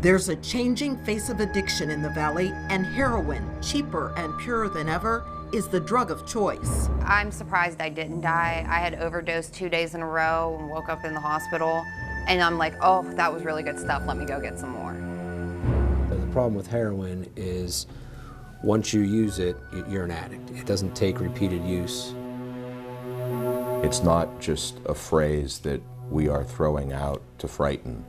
There's a changing face of addiction in the Valley, and heroin, cheaper and purer than ever, is the drug of choice. I'm surprised I didn't die. I had overdosed 2 days in a row and woke up in the hospital, and I'm like, oh, that was really good stuff. Let me go get some more. The problem with heroin is once you use it, you're an addict. It doesn't take repeated use. It's not just a phrase that we are throwing out to frighten.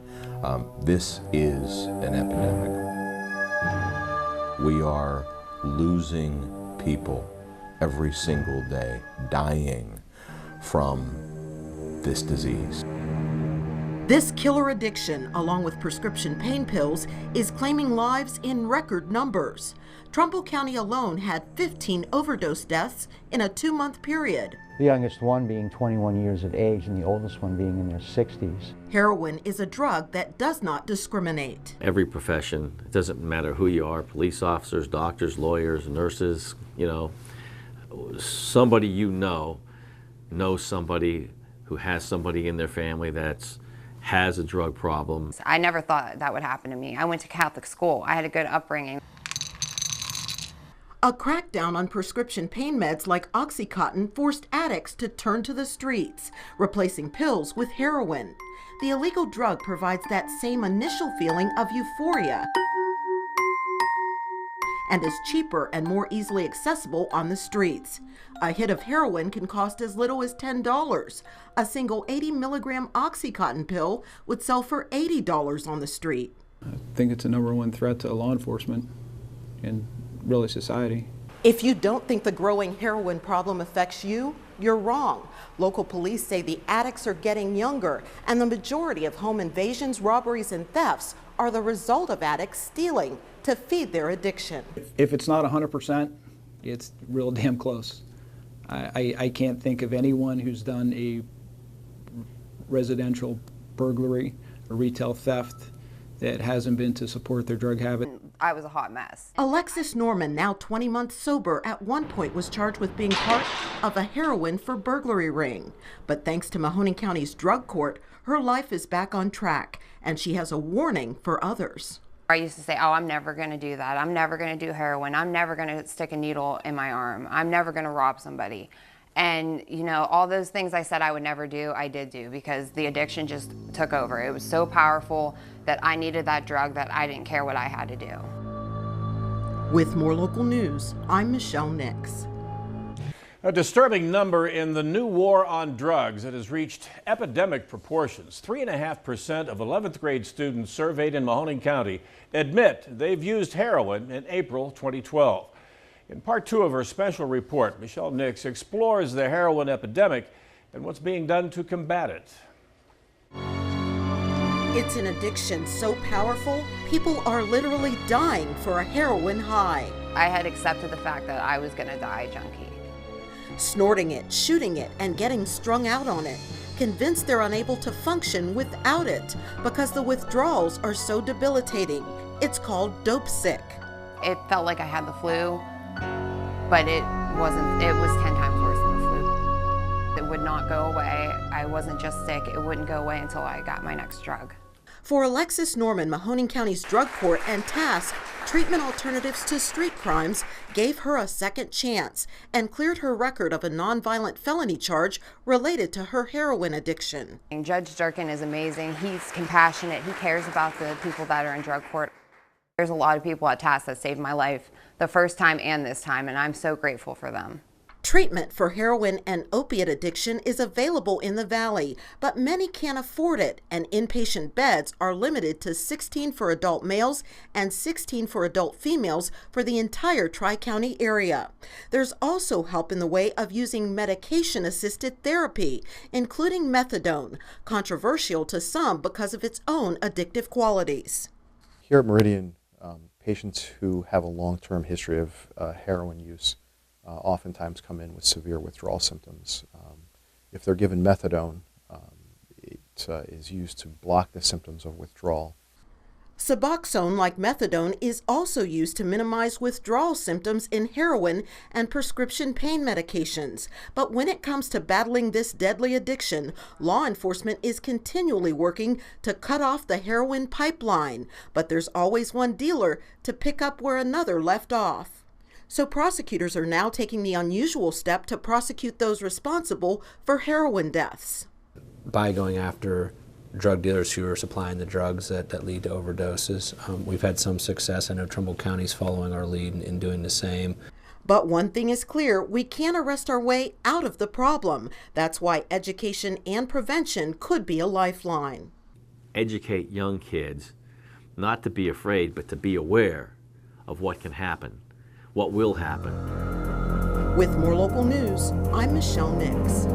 This is an epidemic. We are losing people every single day, dying from this disease. This killer addiction, along with prescription pain pills, is claiming lives in record numbers. Trumbull County alone had 15 overdose deaths in a 2-month period. The youngest one being 21 years of age and the oldest one being in their 60s. Heroin is a drug that does not discriminate. Every profession, it doesn't matter who you are, police officers, doctors, lawyers, nurses, somebody knows somebody who has somebody in their family that has a drug problem. I never thought that would happen to me. I went to Catholic school. I had a good upbringing. A crackdown on prescription pain meds like Oxycontin forced addicts to turn to the streets, replacing pills with heroin. The illegal drug provides that same initial feeling of euphoria and is cheaper and more easily accessible on the streets. A hit of heroin can cost as little as $10. A single 80-milligram Oxycontin pill would sell for $80 on the street. I think it's the #1 threat to law enforcement and really society. If you don't think the growing heroin problem affects you, you're wrong. Local police say the addicts are getting younger, and the majority of home invasions, robberies, and thefts are the result of addicts stealing to feed their addiction. If it's not 100%, it's real damn close. I can't think of anyone who's done a residential burglary or retail theft that hasn't been to support their drug habit. I was a hot mess. Alexis Norman, now 20 months sober, at one point was charged with being part of a heroin for burglary ring. But thanks to Mahoning County's drug court, her life is back on track, and she has a warning for others. I used to say, oh, I'm never going to do that. I'm never going to do heroin. I'm never going to stick a needle in my arm. I'm never going to rob somebody. And, all those things I said I would never do, I did do, because the addiction just took over. It was so powerful that I needed that drug that I didn't care what I had to do. With more local news, I'm Michelle Nix. A disturbing number in the new war on drugs. It has reached epidemic proportions. 3.5% of 11th grade students surveyed in Mahoning County admit they've used heroin in April 2012. In part 2 of her special report, Michelle Nix explores the heroin epidemic and what's being done to combat it. It's an addiction so powerful, people are literally dying for a heroin high. I had accepted the fact that I was going to die a junkie. Snorting it, shooting it, and getting strung out on it, convinced they're unable to function without it because the withdrawals are so debilitating. It's called dope sick. It felt like I had the flu, but it wasn't. It was 10 times worse than the flu. It would not go away. I wasn't just sick. It wouldn't go away until I got my next drug. For Alexis Norman, Mahoning County's drug court and task, Treatment Alternatives to Street Crimes, gave her a second chance and cleared her record of a nonviolent felony charge related to her heroin addiction. And Judge Durkin is amazing. He's compassionate. He cares about the people that are in drug court. There's a lot of people at task that saved my life the first time and this time, and I'm so grateful for them. Treatment for heroin and opiate addiction is available in the Valley, but many can't afford it, and inpatient beds are limited to 16 for adult males and 16 for adult females for the entire Tri-County area. There's also help in the way of using medication-assisted therapy, including methadone, controversial to some because of its own addictive qualities. Here at Meridian, patients who have a long-term history of heroin use oftentimes come in with severe withdrawal symptoms. If they're given methadone, it is used to block the symptoms of withdrawal. Suboxone, like methadone, is also used to minimize withdrawal symptoms in heroin and prescription pain medications. But when it comes to battling this deadly addiction, law enforcement is continually working to cut off the heroin pipeline. But there's always one dealer to pick up where another left off. So prosecutors are now taking the unusual step to prosecute those responsible for heroin deaths. By going after drug dealers who are supplying the drugs that lead to overdoses, we've had some success. I know Trumbull County's following our lead in doing the same. But one thing is clear, we can't arrest our way out of the problem. That's why education and prevention could be a lifeline. Educate young kids not to be afraid, but to be aware of what can happen, what will happen. With more local news, I'm Michelle Nix.